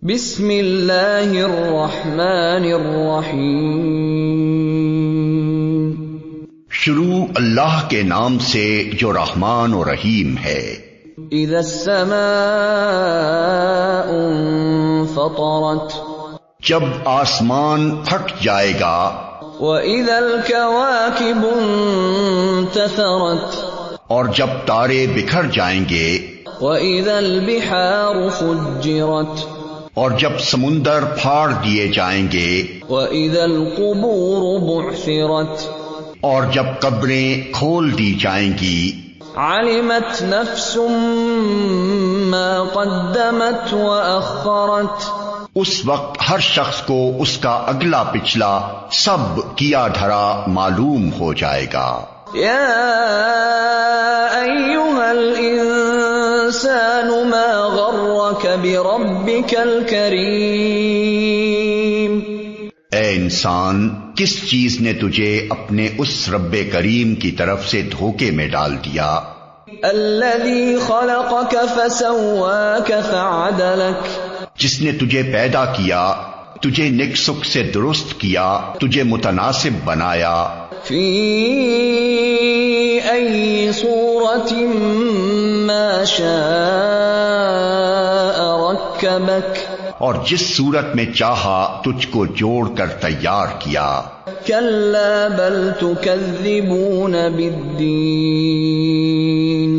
بسم اللہ الرحمن الرحیم۔ شروع اللہ کے نام سے جو رحمان و رحیم ہے۔ اذا السماء انفطرت، جب آسمان پھٹ جائے گا۔ وَإِذَا الْكَوَاكِبُ انتثرت، اور جب تارے بکھر جائیں گے۔ وَإِذَا الْبِحَارُ فُجِّرَتْ، اور جب سمندر پھاڑ دیے جائیں گے۔ وَإِذَا الْقُبُورُ بُعْثِرَتْ، اور جب قبریں کھول دی جائیں گی۔ عَلِمَتْ نَفْسٌ مَّا قَدَّمَتْ وَأَخَّرَتْ، اس وقت ہر شخص کو اس کا اگلا پچھلا سب کیا دھرا معلوم ہو جائے گا۔ یا ایھا الانسان ما غرک بربک الکریم، اے انسان، کس چیز نے تجھے اپنے اس رب کریم کی طرف سے دھوکے میں ڈال دیا؟ الذی خلقک فسواک فعدلک، جس نے تجھے پیدا کیا، تجھے نیک سک سے درست کیا، تجھے متناسب بنایا۔ فی ای صورت ما شاء رکبک، اور جس صورت میں چاہا تجھ کو جوڑ کر تیار کیا۔ کلا بل تکذبون بالدین،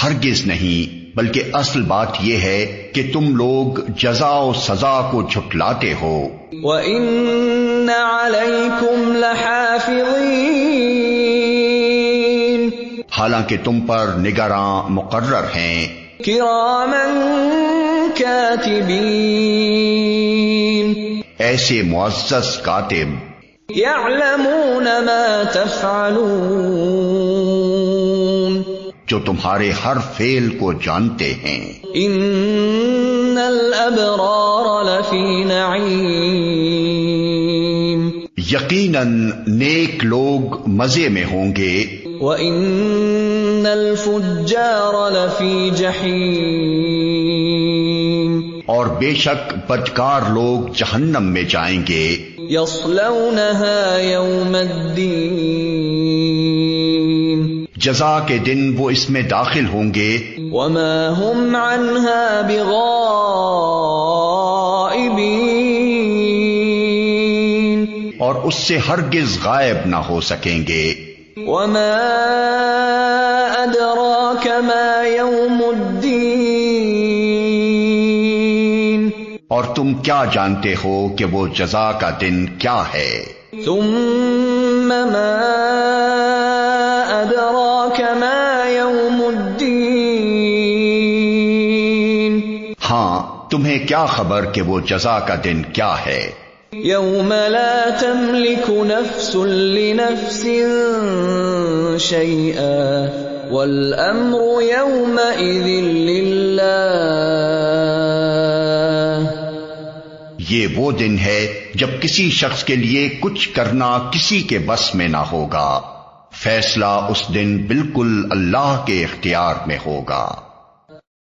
ہرگز نہیں، بلکہ اصل بات یہ ہے کہ تم لوگ جزا و سزا کو جھٹلاتے ہو۔ وَإِنَّ عَلَيْكُمْ لَحَافِظِينَ، حالانکہ تم پر نگراں مقرر ہیں۔ کِرَامًا کاتبین، ایسے معزز کاتب، یعلمون ما تفعلون، جو تمہارے ہر فعل کو جانتے ہیں۔ ان الابرار لفی نعیم، یقیناً نیک لوگ مزے میں ہوں گے۔ وَإِنَّ الْفُجَّارَ لَفِي جَحِيمٍ، اور بے شک بدکار لوگ جہنم میں جائیں گے۔ يَصْلَوْنَهَا يَوْمَ الدِّينِ، جزا کے دن وہ اس میں داخل ہوں گے۔ وَمَا هُمْ عَنْهَا بِغَائِبِينَ، اور اس سے ہرگز غائب نہ ہو سکیں گے۔ وَمَا أَدْرَاكَ مَا يَوْمُ الدِّينِ، اور تم کیا جانتے ہو کہ وہ جزا کا دن کیا ہے؟ ثُمَّ مَا أَدْرَاكَ مَا يَوْمُ الدِّينِ، ہاں، تمہیں کیا خبر کہ وہ جزا کا دن کیا ہے؟ يَوْمَ لَا تَمْلِكُ نَفْسٌ لِّنَفْسٍ شَيْئًا وَالْأَمْرُ يَوْمَئِذٍ لِلَّهِ، یہ وہ دن ہے جب کسی شخص کے لیے کچھ کرنا کسی کے بس میں نہ ہوگا، فیصلہ اس دن بالکل اللہ کے اختیار میں ہوگا۔